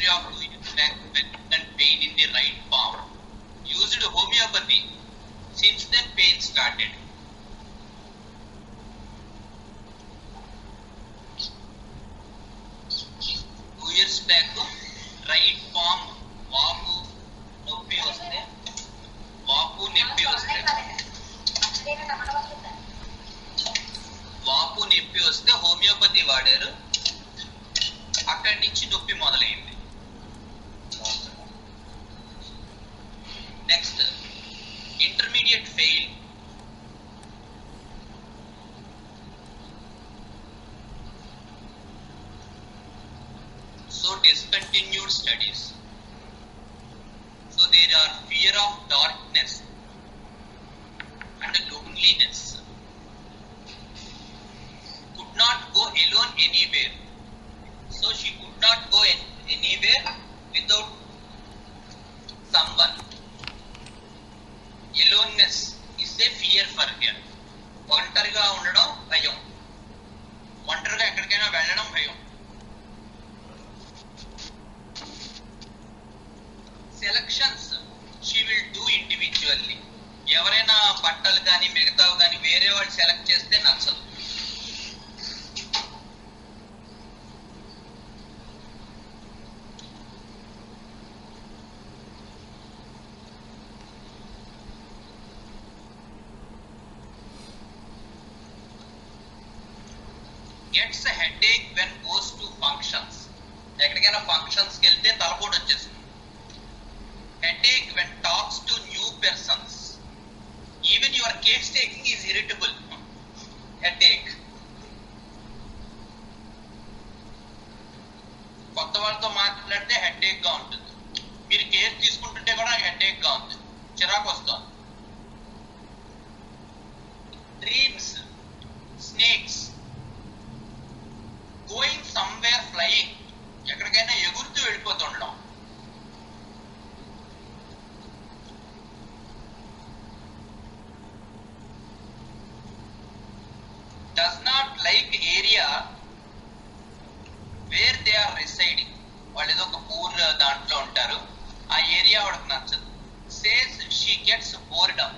history of 2 years back and pain in the right palm. Used homeopathy. Since then pain started. 2 years back, right palm వాపు నొప్పి వస్తే వాపు నొప్పి వస్తే homeopathy వాడారు. అక్కడి నుంచి నొప్పి మొదలైంది. Next intermediate fail. So discontinued studies. So there are fear of darkness and loneliness. Could not go alone anywhere. So she could not go anywhere without someone. Aloneness is a fear for her. ఒంటరిగా ఉండడం భయం. ఒంటరిగా ఎక్కడికైనా వెళ్ళడం భయం. Selections she will do individually. ఎవరైనా బట్టలు కానీ మిగతావి కానీ వేరే వాళ్ళు సెలెక్ట్ చేస్తే నచ్చదు. Gets headache when goes to functions. ఎక్కడికైనా ఫంక్షన్స్కి వెళ్తే తలపోటు వచ్చేస్తుంది. Headache when talks to new persons. Even your case taking is irritable. Headache. కొత్త వాళ్ళతో మాట్లాడితే హెడేక్ గా ఉంటుంది. మీరు కేసు తీసుకుంటుంటే కూడా హెడేక్ గా ఉంది, చిరాకు వస్తుంది. Dreams, snakes, going somewhere flying, ఎక్కడికైనా ఎగురుతూ వెళ్ళిపోతుండడం. Does not like area where they are residing. వాళ్ళు ఏదో ఒక పూర్ దాంట్లో ఉంటారు, ఆ ఏరియా వాడికి నచ్చదు. Says she gets bored up.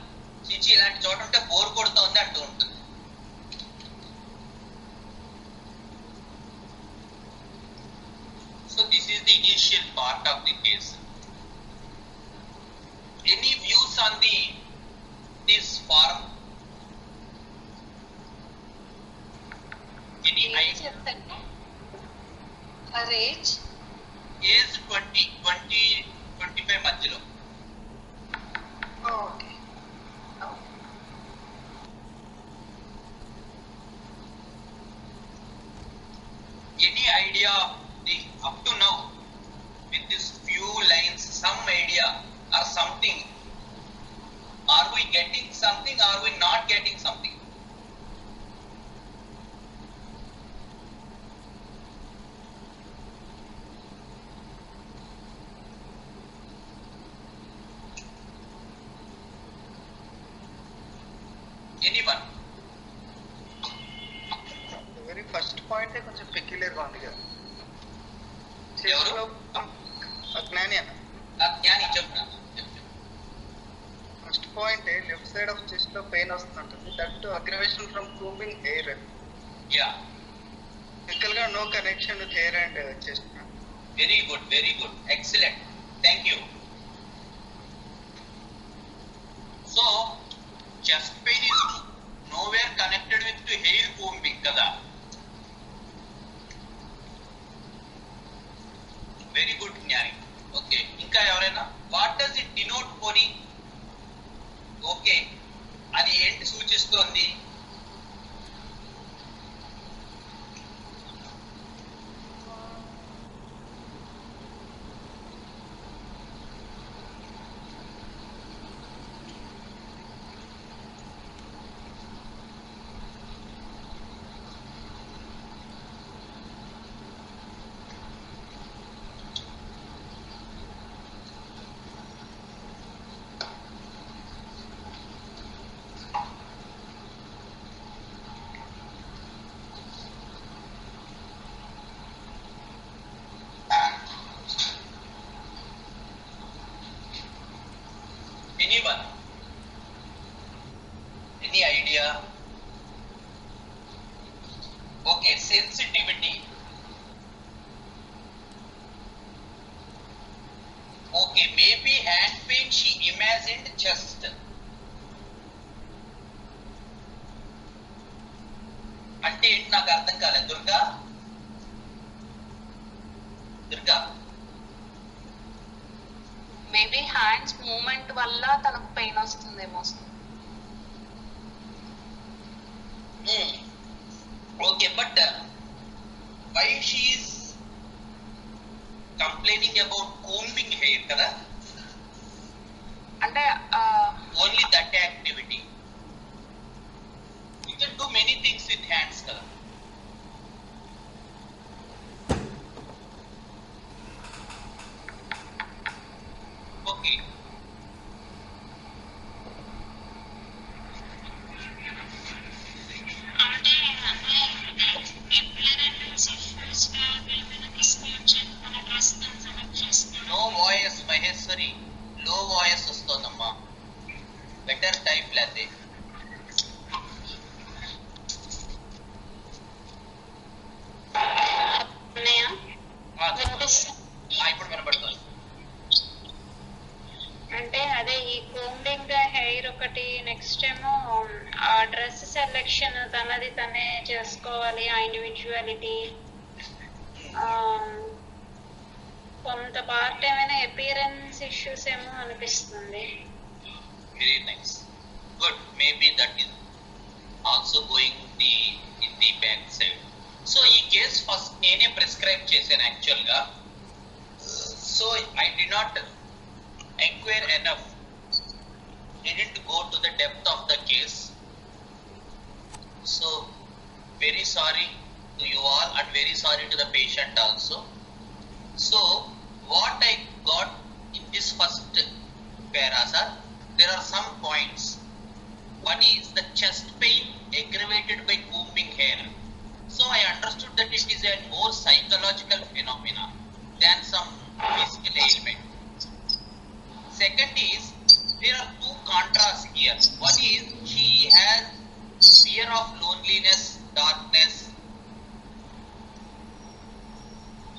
చిచి ఇలాంటి చోట ఉంటే బోర్ కొడుతోంది అంటూ ఉంటుంది. So this is the initial part of the case. Any views on this form? Any idea? Her age? Age 20-25 మధ్యలో. Oh, okay. Oh. Any idea up to now with this few lines, some idea or something? Are we getting something? Are we not getting something? Anyone? The very first point is కొంచెం peculiar గా ఉంది కదా. ఎవరు? అజ్ఞాని అన్న. అజ్ఞాని చెప్తున్నా. First point left side of chest లో పెయిన్ వస్తుంటుంది. That aggravation from combing air. Yeah. ఫిజికల్ గా no connection with hair and chest. Very good, very good, excellent, thank you. So chest pain is nowhere connected with to hair combing kada. Very good జ్ఞాని. Okay, ఇంకా ఎవరైనా? What does it denote పోనీ? Okay, అది ఏంటి సూచిస్తోంది? mean she imagined chest. అంటే ఏంటి నాకు అర్థం కాలేదు. దుర్గా మేబీ హ్యాండ్స్ మూమెంట్ వల్ల తనకు పెయిన్ వస్తుందేమో. Okay, but why she is complaining about combing hair కదా? అంటే only that activity. You can do many things with hands కదా. Okay, no voice Maheshwari, low voice వస్తుందమ్మా. బెటర్ టైప్ లేదే. ఇప్పుడు వినపడుతుంది. అంటే అదే ఈ కోంబింగ్ హెయిర్ ఒకటి, నెక్స్ట్ ఏమో ఆ డ్రెస్ సెలెక్షన్ తనది తనే చేసుకోవాలి, ఆ ఇండివిజువాలిటీ. కొంత పార్ట్ ఏమైనా అపియరెన్స్ ఇష్యూస్ ఏమో అనిపిస్తుంది. Very nice. Good. Maybe that is also going in the back side. So ఈ కేస్ ఫస్ట్ నేనే ప్రిస్క్రైబ్ చేశాను యాక్చువల్ గా. So I did not inquire enough. Didn't go to the depth of the case. So very sorry to you all and very sorry to the patient also. So what I got in this first parasa, there are some points. One is the chest pain aggravated by combing hair. So I understood that it is a more psychological phenomena than some physical ailment. Second is, there are two contrasts here. One is she has fear of loneliness, darkness,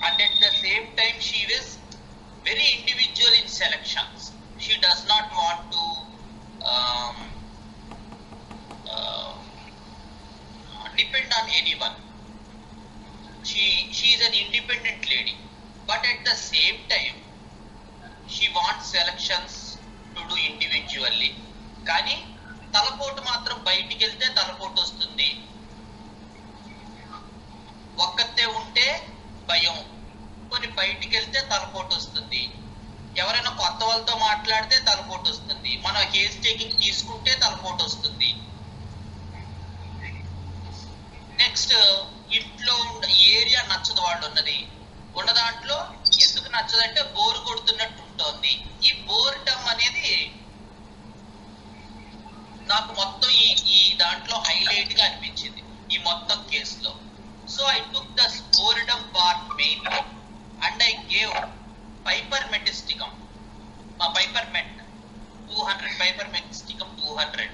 and at the same time she is very individual in selections. She does not want to depend on anyone. She is an independent lady, but at the same time she wants selections to do individually. కానీ తలపోటు మాత్రం బయటికి వెళ్తే తలపోటు వస్తుంది, ఒక్కతే ఉంటే భయం, కొన్ని బయటికి వెళ్తే తలపోటు వస్తుంది, ఎవరైనా కొత్త వాళ్ళతో మాట్లాడితే తలపోటు వస్తుంది, మనం కేస్ టేకింగ్ తీసుకుంటే తలపోటు వస్తుంది. నెక్స్ట్ ఇంట్లో ఏరియా నచ్చదు వాళ్ళు ఉన్న దాంట్లో. ఎందుకు నచ్చదంటే బోర్ కొడుతున్నట్టు ఉంటుంది. ఈ బోర్డమ్ అనేది నాకు మొత్తం ఈ దాంట్లో హైలైట్ గా అనిపించింది ఈ మొత్తం కేసులో. So I took the boredom part mainly and I gave pipermetisticum, pipermet 200, pipermetisticum 200,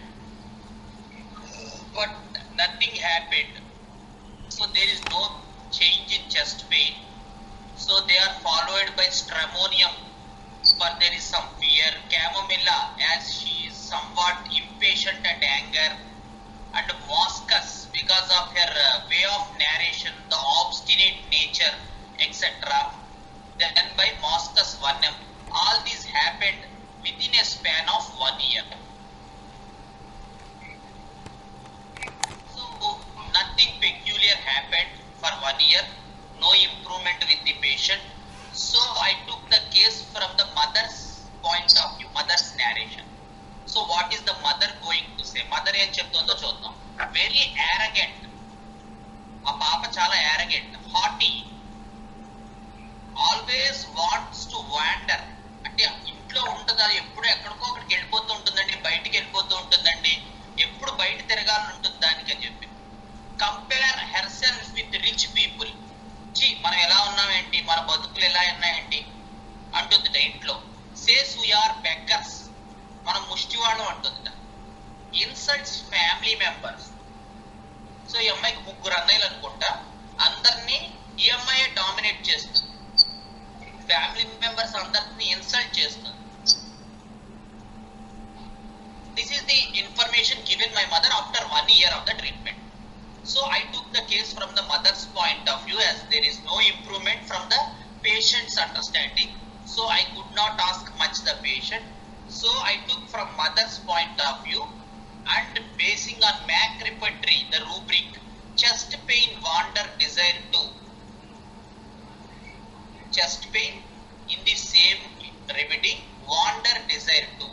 but nothing happened. So there is no change in chest pain. So they are followed by stramonium, but there is some fear, chamomilla as she is somewhat impatient and anger, and moscus because of her way of narration, the obstinate nature, etc. Then by moscus 1M. All these happened within a span of 1 year. So nothing peculiar happened for 1 year, no improvement with the patient. So I took the case from the mother's point of view, mother's narration. So what is the mother going to say? Mother em cheptundo chuddam. Very arrogant. ఆ పాప చాలా arrogant, haughty, always wants to wander. అంటే ఇంట్లో ఉండదు, అది ఎప్పుడు ఎక్కడికో అక్కడికి వెళ్ళిపోతూ ఉంటుందండి, బయటికి వెళ్ళిపోతూ ఉంటుందండి, ఎప్పుడు బయట తిరగాలని ఉంటుంది దానికి అని చెప్పి. Compare herself with rich people. మనం ఎలా ఉన్నామేంటి, మన బతుకులు ఎలా ఉన్నాయండి అంటుందిట ఇంట్లో. సేస్ వీఆర్ బెగ్గర్స్, మనం ముష్టివాళ్ళం అంటుందిట. Insults family members. సో ఈ అమ్మాయికి 3 అన్నయ్యలు అనుకుంటా, అందరినీ ఈ అమ్మాయి డామినేట్ చేస్తుంది, ఫ్యామిలీ మెంబర్స్ అందరినీ ఇన్సల్ట్ చేస్తుంది. my mother after 1 year of the treatment. So I took the case from the mother's point of view, as there is no improvement from the patient's understanding. So I could not ask much the patient. So I took from mother's point of view, and basing on MAC repertory, the rubric, chest pain, wander, desire to. Chest pain in the same remedy, wander, desire to.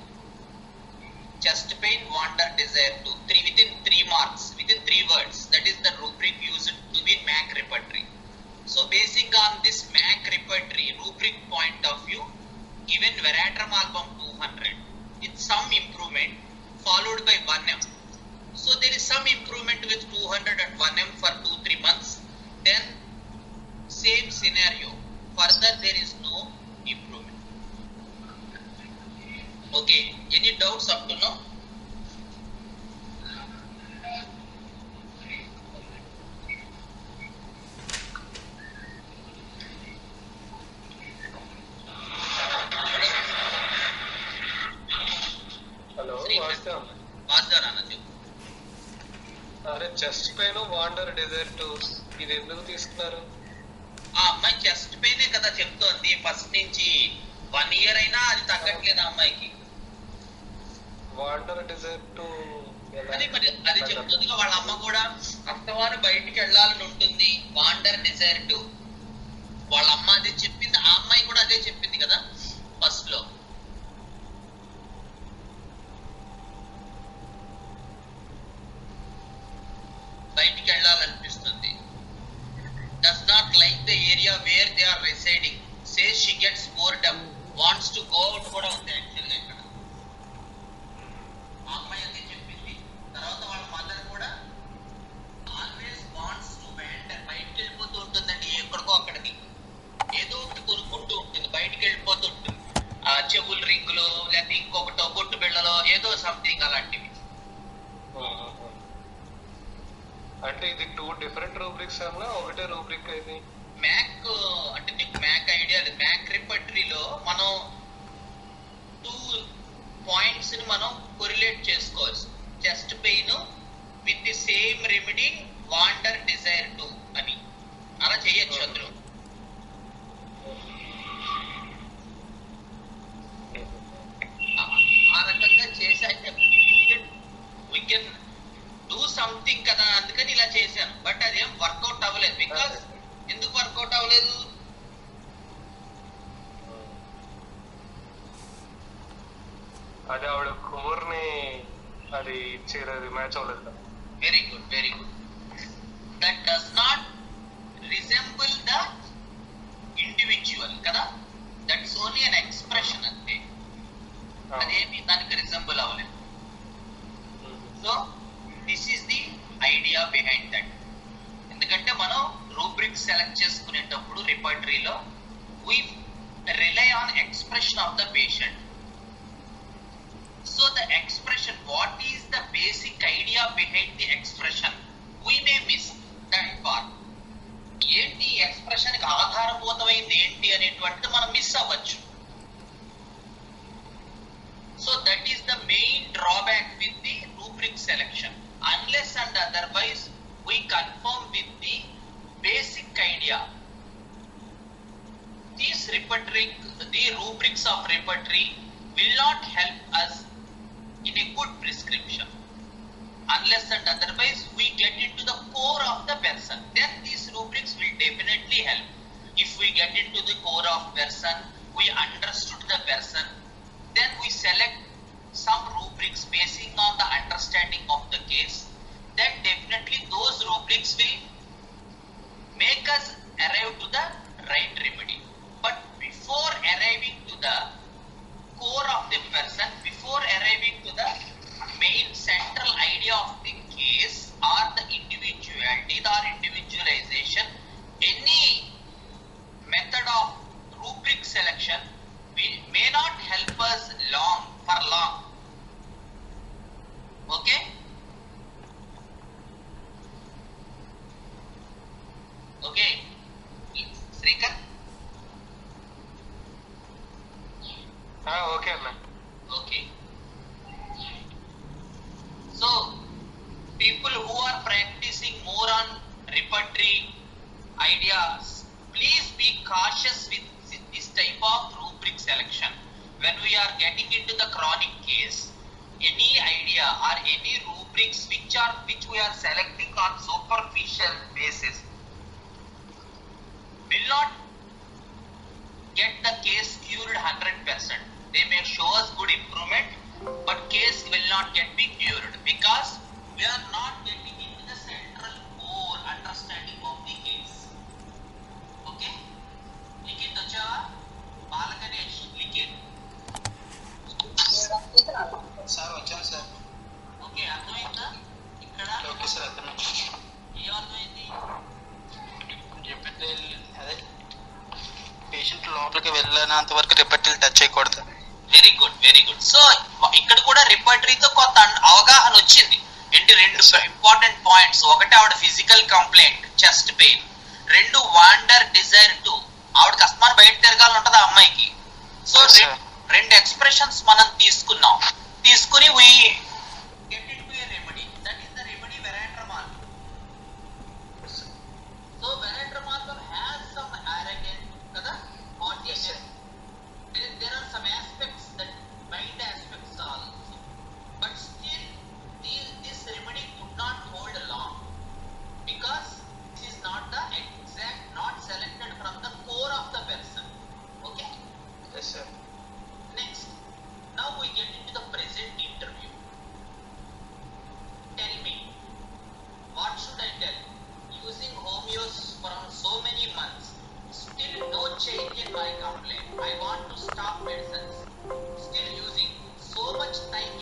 Chest pain, wander, desire to. Within 3 marks, within 3 words. That is the rubric used to be MAC repertory. So basing on this MAC repertory rubric point of view, given Veratrum album 200 with some improvement followed by 1M. So there is some improvement with 200 and 1M for 2-3 months. Then same scenario. Further there is no improvement. Okay. Any doubts up to now? Hello అరే chest pain వాండర్ desire to ఇది ఎందుకు తీసుకున్నారు? ఆ అమ్మాయి chest పెయినే కదా చెప్తోంది first నుంచి. 1 year అయినా అది తగ్గట్లేదు ఆ అమ్మాయికి. వాండర్ డిజైర్ టు అది మరి అది చెప్తుంది వాళ్ళ అమ్మ కూడా అస్తమానం బయటికి వెళ్ళాలని ఉంటుంది. వాండర్ డిజైర్ టు వాళ్ళ అమ్మ అదే చెప్పింది, ఆ అమ్మాయి కూడా అదే చెప్పింది కదా ఫస్ట్ లో. బయటికి వెళ్ళాలనిపిస్తుంది. Does not like the area where they are residing, says she gets boredom, wants to go out కూడా ఉంది యాక్చువల్గా ఇక్కడ. ఆ అమ్మాయి అదే చెప్పింది. తర్వాత వాళ్ళ మదర్ కూడా ఆల్వేస్ వాంట్స్ టు వెంటర్, బయటికి వెళ్ళిపోతూ ఉంటుందండి ఎక్కడికో అక్కడికి. ఏదో ఒకటి కొనుక్కుంటూ ఉంటుంది, బయటికి వెళ్ళిపోతూ ఉంటుంది. ఆ చెవుల రింగులు లేకపోతే ఇంకొకటో బొట్టు బిళ్ళలో ఏదో సంథింగ్ అలాంటివి. అంటే ఇది 2 different రూబ్రిక్స్ అన్నా ఒకటే రూబ్రిక్ ఇది? మ్యాక్ అంటే నీకు మ్యాక్ ఐడియా లేదు. మ్యాక్ రిపర్టరీలో మనం 2 points ని మనం కొరిలేట్ చేసుకోవచ్చు. Chest pain with the same remedy, wander, desire to అని అలా చేయొచ్చు అందులో. ఆ రకంగా చేశాక we can do something కదా, అందుకని ఇలా చేశాను. బట్ అదేం వర్కౌట్ అవ్వలేదు. బికాస్ ఎందుకు వర్కౌట్ అవ్వలేదు? అది ఆవిడ కోర్ని అది ఇచ్చేది మ్యాచ్ అవ్వలేదు. Very good, very good. That does not resemble the individual కదా, దట్స్ ఓన్లీ అన్ ఎక్స్ప్రెషన్ అంతే. అదేమి దానికి రిజెంబుల్ అవ్వలేదు. So this is the idea behind that. ఎందుకంటే మనం రూబ్రిక్ సెలెక్ట్ చేసుకునేటప్పుడు రిపర్టరీలో we rely on expression of the patient. So the expression, what is the basic idea behind the expression, we may miss that part. ఏంటి expression కి ఆధారభూతమైంది ఏంటి అనేటువంటిది మనం miss అవ్వచ్చు. So that is the main drawback with the rubric selection. Unless and otherwise we confirm with the basic idea. These repertory, the rubrics of repertory will not help us in a good prescription. Unless and otherwise we get into the core of the person, then these rubrics will definitely help. If we get into the core of person, we understood the person, then we select some rubrics basing on the understanding of the case, then definitely those rubrics will make us arrive to the right remedy. But before arriving to the core of the person, before arriving to the main central idea of the case or the individuality or individualization, any method of rubric selection may not help us for long. Okay? Okay. when we are getting into the chronic case, any idea or any rubrics which we are selecting on superficial basis will not get the case cured 100%. They may show us good improvement, but case will not get be cured because we are not getting into the central core understanding of the case. Okay? Likit acha Balaganesh likit. Sir వచ్చాను sir. Okay అర్థమైందా? ఇక్కడ okay sir అర్థమైంది. ఏం అర్థమైంది? రిపెటల్ అదే patient లోపలికి వెళ్ళినంత వరకు రిపెటల్ touch చేయకూడదు. Very good, very good. So ఇక్కడ కూడా రిపర్టరీతో కొంత అవగాహన వచ్చింది. ఏంటి రెండు ఇంపార్టెంట్ పాయింట్స్. ఒకటి ఆవిడ ఫిజికల్ కంప్లైంట్ చెస్ట్ పెయిన్, రెండు వాండర్ డిజైర్ టు ఆవిడకి అస్తమానం బయట తిరగాలని ఉంటది ఆ అమ్మాయికి. సో రెండు ఎక్స్ప్రెషన్స్ మనం తీసుకున్నాం. తీసుకుని we get into a remedy. That is the remedy Verantramal. So Verantramal has some arrogance, kada? Haughtiness. There are some aspects that mind aspects also. But still this remedy could not hold long because this is not the exact, not selected from the core of the person. Okay? Yes sir. Next, now we get into the present